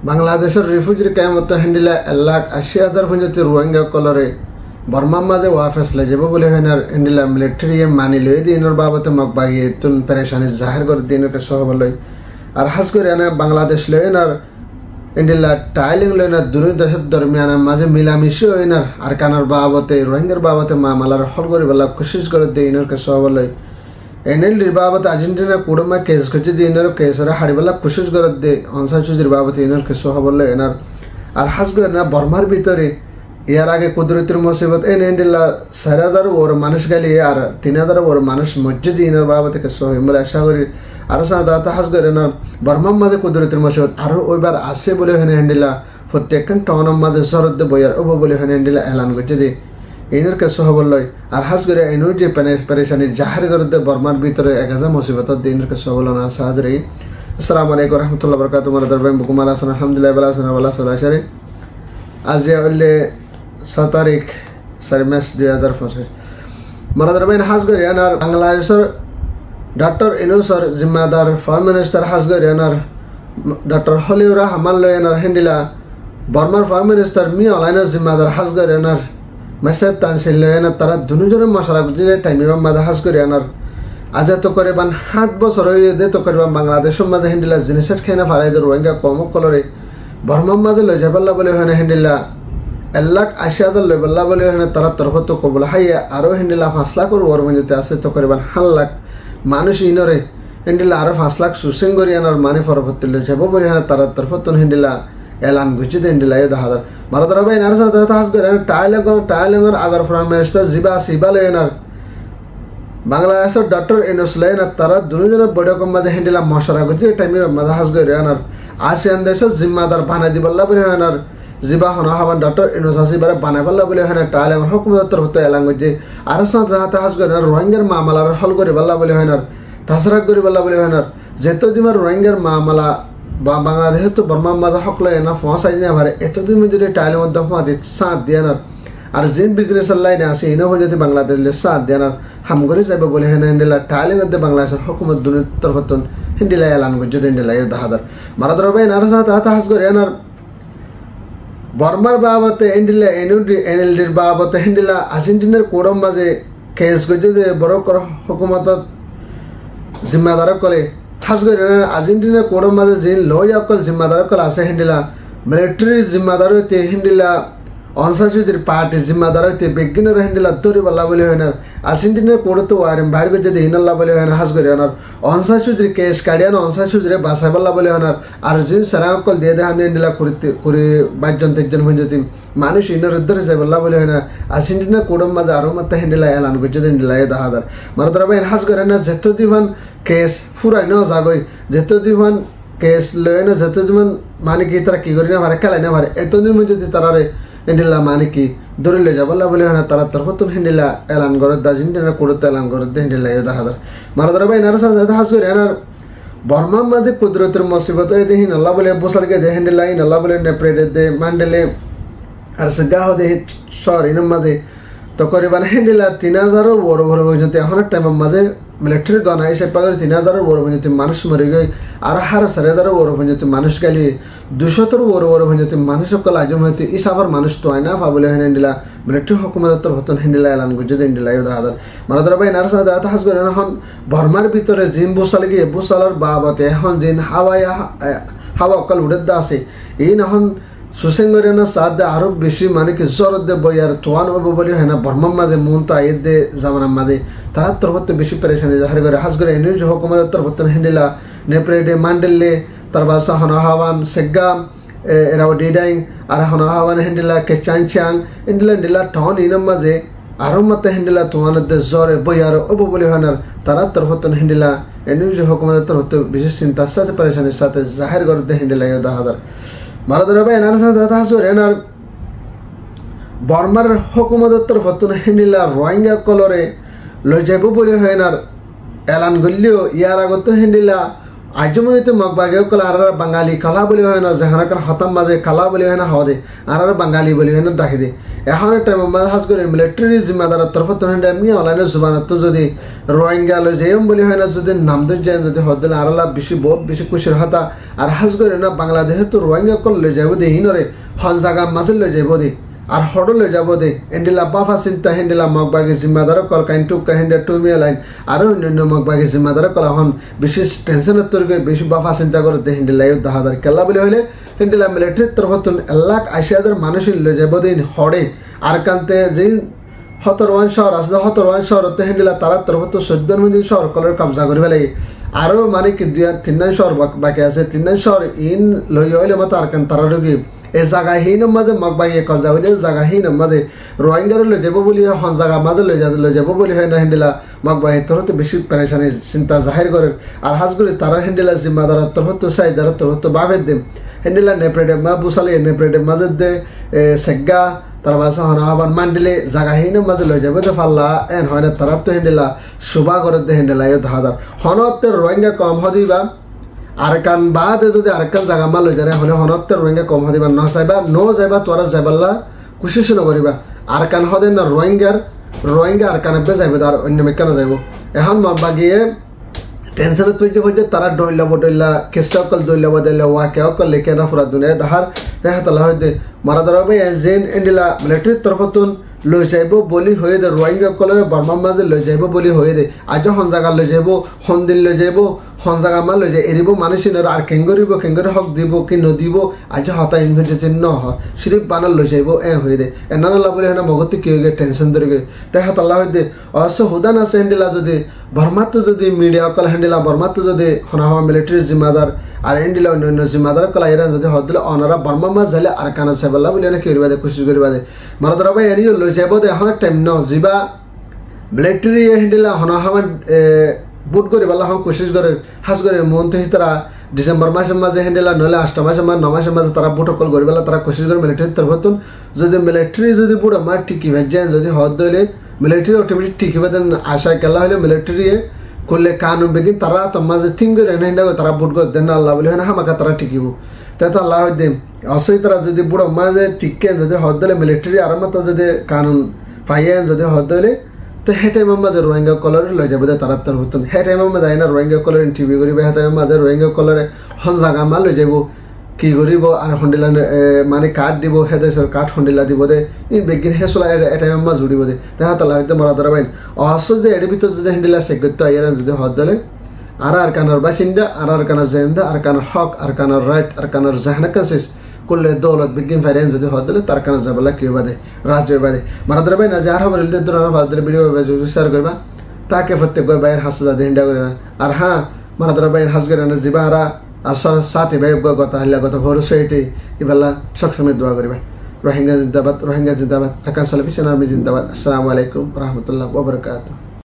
বাংলাদেশের রিফিউজির কেমত হেন্ডিলা 1,80,000 পর্যন্ত রোহিঙ্গা কলরে বর্মার মাঝে ওয়া ফেসলা যাব বলে হেনার হেন্ডিলা মিলিটারি মানি লই দিনের বাবতে মক বাগিয়ে তুন পেরেশানি জাহির করে দিনকে সহবলই আর হাস করে না বাংলাদেশ লইনার হেন্ডিলা টাইলিং লইনার দুই দেশের দরমিয়ান মাঝে মিলামিশি হইনার আর কানার বাবতে রোহিঙ্গার বাবতে মামালার হল করে বেলা কোশিশ করে দিনকে সহবলই এনএলডির বাবতে আর্জেন্টিনা কুড়মা কেস করছে দিনের কেসরা হাড়িবেলা কোশিশ করে দে অনসাচুজির বাবতে ইনার কেস হবল এনার আর হাস করে না বর্মার ভিতরে ইয়ার আগে কুদরতের মুসিবত এনএলডিলা 4,000 ওর মানুষ গেলি আর 3,000 ওর মানুষ মসজিদ ইনার বাবতে কেস হয় বলে আশা করি আরো সাদা হাস করে না বর্মার মাঝে কুদরতের মুসিবত আরো ওইবার আসে বলে হেন্ডিলা প্রত্যেকখান টাউনের মাঝে শরৎ বইয়ার ওব বলে হেন্ডিলা এলান করছে দে এনের কেস হবলই আর হাস করে এনুর যে পেরেশানি জাহির করে দে বর্মার ভিতরে 1,000 মুসিবত দিনের কেস হবল না সাহায্যে আসসালামু আলাইকুম রহমতুল্লাহ বরকাতুহ তোমার দরবার মুকুমার হাসান আলহামদুলিল্লাহ বালা হাসান বালা সালাশারি আজ হলে 7 তারিখ 4 মার্চ 2025 মারা দরবার হাস করে এনার বাংলাদেশের ডক্টর ইনুসর জিম্মাদার ফরেন মিনিস্টার হাস করে এনার ডক্টর হলিউরা হামাল লয় এনার হেন্ডিলা বর্মার ফরেন মিনিস্টার মি অলাইনার জিম্মাদার হাস করে এনার মেসেজ তানসিল এনার তারা দুজনের মশলা গুজিলে টাইমিবাম মাঝে হাস করে আনার আজ তো করে বান 7 বছর হয়ে দে তো করে বাংলাদেশের মাঝে হেন্ডিলা জিনিসের খেয়ে না ফারাই দে রোহিঙ্গা কম কলরে বর্মার মাঝে লই যাবাল্লা বলে হয় না হেন্ডিলা 1,80,000 লই বল্লা বলে হয় না তারা তরফ তো কবল হাইয়া আরো হেন্ডিলা 5 লাখ ওর মধ্যে আছে তো করে বান 7 লাখ মানুষ ইনরে হেন্ডিলা আরো 5 লাখ সুসিং করি আনার মানে ফরফত লই যাব বলে হয় তারা তরফ তো হেন্ডিলা এলান গুছি দেন দিলা এ দাহাদার মারা দরা ভাই নার সাথে হাস করে টাইলেগর আগার ফরেন মিনিস্টার জিবা সিবা লেনার বাংলাদেশের ডক্টর ইনুস লেনার তারা দুজনের বড় কম মাঝে হেন্ডিলা মশরা গুছি টাইমে মাঝে হাস করে আনার আসিয়ান দেশের জিম্মাদার বানাই দিবল্লা বলে আনার জিবা হনা হাবান ডক্টর ইনুস আসিবারে বানাই বল্লা বলে আনার টাইলেগর হুকুমত তরফ তো এলান গুছি আর সাথে হাস করে রোহিঙ্গার মামলার হল করে বল্লা বলে আনার তাছাড়া করে বল্লা বলে আনার যেহেতু দিমার রোহিঙ্গার মামলা বা বাংলাদেশে তো বর্মার মাঝে হকলে না ফসাই না পারে এতদিন যদি টাইলের মধ্যে ফাঁদি সাথ দেয়ানার আর যেন বিজনেসের লাইনে আছে এনে হয়ে যদি বাংলাদেশের সাথ দেয়ানার হাম করে যাবে বলে হেন হেন্ডিলা টাইলের মধ্যে বাংলাদেশের হুকুমত দুনির তরফতন হেন্ডিলা এলান করছে হেন্ডিলা এ দাহাদার মারাদার ভাই নার সাথে হাস করে এনার বর্মার বাবতে হেন্ডিলা এনএলডির বাবতে হেন্ডিলা আর্জেন্টিনার কোড়ম মাঝে কেস করছে যে বড় হুকুমত জিম্মাদার কলে খাস করে আর্জেন্টিনা কোড়ের মাঝে যে লই অকল জিম্মাদার অকল আছে হেন্ডিলা মিলিটারি জিম্মাদার হইতে হেন্ডিলা অনসাচুজির পার্টি জিম্মাদার হইতে বেগিনের হেন্ডিলা ধরি বল্লা বলে হয় না আর্জেন্টিনার কোড়ে তো আরেম বাইর করে যদি হিনাল্লা বলে হয় না হাস করে আনার অনসাচুজির কেস কাড়িয়ান অনসাচুজিরে বাসায় বল্লা বলে হয় না আর যে সারা অকল দিয়ে দেখান হেন্ডিলা করে 22 জন 23 জন হয়ে যেতে মানুষ ইনের উদ্ধরে যায় বল্লা বলে হয় না আর্জেন্টিনা কোড়ের মাঝে আরো মাত্র হেন্ডিলা এলান করছে হেন্ডিলা এ দাহাদার মারা ধরা ভাই হাস করে না যেত দিবান কেস ফুরাই ন যাগই যেত দিবান কেস লয় না যেত দিবান মানে কি তারা কি করি না পারে খেলাই না পারে এতদিন মধ্যে যদি তারারে হেন্ডিলা মানে কি ধরে লই যাবল্লা বলে হয় না তারা তরফতুন হেন্ডিলা এলান করে আর্জেন্টিনা কোড়তে এলান করে হেন্ডিলা এ দাহাদার মারা ধরা ভাই নার সাথে হাস করে এনার বর্মার মাঝে কুদরতের মুসিবত এ দেহিন আল্লাহ বলে বসারকে দে হেন্ডিলা ইন আল্লাহ বলে নেপ্রেডে দে মান্ডেলে আর সে গাহ দে শহর ইনার মাঝে তো করিবান হেন্ডিলা 3,000 বড় বড় পর্যন্ত এখন টাইমের মাঝে মিলিটারি গনা হিসেবে পাগল 3,000 বড় পর্যন্ত মানুষ মরে গই আর 4,500 বড় পর্যন্ত মানুষ গেলি 200 বড় বড় পর্যন্ত মানুষ সকল আজম হইতে ই সাফার মানুষ তো আয়না পাবলে হেন্ডিলা মিলিটারি হুকুমতের তরফতন হেন্ডিলা এলান করছে হেন্ডিলা ইউ দাহাদার মারাদার ভাই নার সাথে হাস করে এখন বর্মার ভিতরে জিম বুসাল গিয়ে বুসালার বাবতে এখন জিন হাওয়া অকল উড়ে আছে এই এখন সুসেং করে না সাথ দে আরো বেশি মানে কি জরত দে বই আর তোয়ান হবো বলি হয় না বর্মার মাঝে মন তো আয়ের দে জামানার মাঝে তারা তরফত বেশি পেরেশানি জাহার করে হাস করে এনে হুকুমতের তরফতন হেন্ডিলা নেপ্রেডে মান্ডেলে তার বাসা হনহাওয়ান সেগ্গাম এরাও ডিডাইং আর হনহাওয়ান হেন্ডিলা কেচাংচাং হেন্ডিলা টাউন ইনার মাঝে আরো মাত্র হেন্ডিলা তোয়ানের দে জ্বরে বই আর ওবো বলি হয় না তারা তরফতন হেন্ডিলা এনে হুকুমতের তরফত বিশেষ চিন্তার সাথে পেরেশানির সাথে জাহের করে দে হেন্ডিলা ইউ দাহাদার মারা ধরা ভাই এনার সাথে হাস করে এনার বর্মার হুকুমতের তরফতুন হেন্ডিলা রোহিঙ্গা কলরে লই যাব বলে হয় এনার এলান করলেও ইয়ার আগত হেন্ডিলা আজমতে মগ বাগে কল আর বাঙালি কালা বলি হয় না যেখানে হতাম মাঝে কালা বলি হয় না হওয়া দে আর বাঙালি বলি হয় না ডাকি দে এখন টাইম হাজ করে মিলিটারি জিম্মাদারের তরফ এমনি অনলাইনে জুবানত যদি রোহিঙ্গা লই যাইম বলি হয় না যদি নাম ধর যায় যদি হদ দিলে আর বেশি বহুত বেশি খুশির হতা আর হাজ করে না বাংলাদেশে তো রোহিঙ্গা কল লই যাইব দে ইনরে হন জায়গা মাঝে লই যাইব দে আর হড় লই যাব দে এন্ডিলা বাফা চিন্তা হেন্ডিলা মগবাগি জিম্মাদার কল কাইন্টুক হেন্ডা টুমিয়া লাইন আর অন্যান্য মগবাগি জিম্মাদার কল এখন বিশেষ টেনশনের তরগে বেশি বাফা চিন্তা করে দে হেন্ডিলা 10,000 কেলা বলে হলে হেন্ডিলা মিলিটারির তরফতুন 1,80,000 মানুষ লই যাব দিন হড়ে আর কান্তে যে 17 শহর আছে 17 শহরতে হেন্ডিলা তারা তরফতো 14 মন্দির শহর কলের কবজা করিবে লাগে আরও মানে কি 3 শহর বাকি আছে 3 শহর ইন লই হইলে মতো আর কান তারা রোগী এই জায়গাহীন মাঝে মগবাগিয়ে কবজা হইলে জায়গাহীন মাঝে রোহিঙ্গার লই যাব বলি হন জায়গা মাঝে লই যাব বলি হয় না হেন্ডিলা মগবাগি তরফতো বেশি পেরেশানি চিন্তা জাহির করে আর হাজগুড়ি তারা হেন্ডিলা জিম্মাদার তরফতো সাইদার তরফতো বাভের দিম হেন্ডিলা নেপ্রেডে মা বুসালে নেপ্রেডে মাঝে দে সেগা তার বাসা হন আবার মান্ডিলে জায়গাহীন মাঝে লই যাব তো ফাল্লা এন হয় না তারা তো হেন্ডিলা শোভা করে দে হেন্ডিলা 10,000 হনতে রোহিঙ্গা কম হদিবা আরকান বাদে যদি আরকান জায়গা মা লই যায় হলে হনতে রোহিঙ্গা কম হদিবা ন যাইবা তোরা যাইবাল্লা কুশিস নকরিবা আরকান হদে না রোহিঙ্গা আরকানে বে যাইবে আর অন্য মেকানো যাইব এখন বাগিয়ে টেনশনে তৈরি হয়ে তারা ডইলা কেসা অকল দইলা ওয়াকে অকল লেখে না ফুরা দুনিয়া দাহার দেখা তালা হইতে মারা ধরা ভাই জেন এন্ডিলা মিলিটারির তরফতুন লই যাইব বলি হয়ে দে রোহিঙ্গা কলের বর্মার মাঝে লই যাইব বলি হয়ে দে আজ হন জায়গা লই যাইব হন দিন লই যাইব হন জায়গা মা লই যাই এরিব মানুষের আর কেঙ্গরি হক দিব কি নদিব আজ হতা ইনভেন্টেন ন সিরিফ বানার লই যাইব হয়ে দে এনালা বলে না মগতে কি হয়ে টেনশন ধরে গে দেখা তাল্লা হয়ে দে অবশ্য হুদান আছে হেন্ডিলা যদি বর্মাতো যদি মিডিয়া কল হেন্ডিলা বর্মাতো যদি হনা হওয়া মিলিটারি জিম্মাদার আর হেন্ডিলা অন্য জিম্মাদার কলা এরা যদি হদ দিলে অনারা বর্মা মাছ যাইলে আর কানা সাইবাল্লা বলে না কি করিবা দে কোশিশ করিবা দে মারা ধরা ভাই এরিও লই যাইব দে এখন টাইম ন যিবা মিলিটারি হেন্ডিলা হনা হওয়া বুট করে বাল্লা হন কোশিশ করে হাজ করে মন তো তারা ডিসেম্বর মাসের মাঝে হেন্ডিলা নলে 8 মাসের মাঝে 9 মাসের মাঝে তারা বুট অকল করে বেলা তারা কোশিশ করে মিলিটারির তরফতুন যদি মিলিটারি যদি বুট আমার ঠিকই ভাই যায় যদি হদ দিলে মিলিটারি অটোমেটিক ঠিকই ভাই আশা কেলা হলে মিলিটারি করলে কানুন বেগিন তারা তোমার যে থিং করে হেন্ডা তারা বুট করে দেন আল্লাহ বলে হয় না হামাকা তারা ঠিকিব তাই তো আল্লাহ দিন অসই তারা যদি বুড়ো মাঝে ঠিককে যদি হদ দিলে মিলিটারি আর মতো যদি কানুন পাইয়ে যদি হদ দিলে তো হে টাইমের মাঝে রোহিঙ্গা কলরে লই যাব তারা তরফতুন হে টাইমের মাঝে না রোহিঙ্গা কলর ইন্টারভিউ করিবে হে টাইমের মাঝে রোহিঙ্গা কলরে হন জায়গা মা লই যাব কি করিব আর হন্ডিলা মানে কাঠ দিব হে দেশের কাঠ হন্ডিলা দিব দে ই বেগিন হে চলা এ টাইমের মাঝ জুড়িব দে দেখা তালা হয়তো মারা ধরা বাইন অহস্য যে এর ভিতর যদি হন্ডিলা সেগত্য আইয়ারা যদি হদ দিলে আর কানার বাসিন্দা আর কানার জেন্দা আর কানার হক আর কানার রাইট আর কানার জাহানা কাসিস করলে দৌলত বিজ্ঞান ফাইরেন যদি হদ দিলে তার কানা যাবলা কি বাদে রাজ্য বাদে মারা ধরা বাইন যে আর হবে ধরনের ফাদের ভিডিও শেয়ার করবা তাকে প্রত্যেক বাইরের হাসা হিন্ডা করে আর হ্যাঁ মারা ধরা বাইন হাস করে না যাবা আর সাথে ভাই গত ভরসা এটি এবেলা সবসময় দোয়া করবেন রোহিঙ্গা জিন্দাবাদ ঢাকা সালাফি সেনা আর্মি জিন্দাবাদ আসসালামু আলাইকুম রহমতুল্লাহ ওয়া বারাকাতুহু।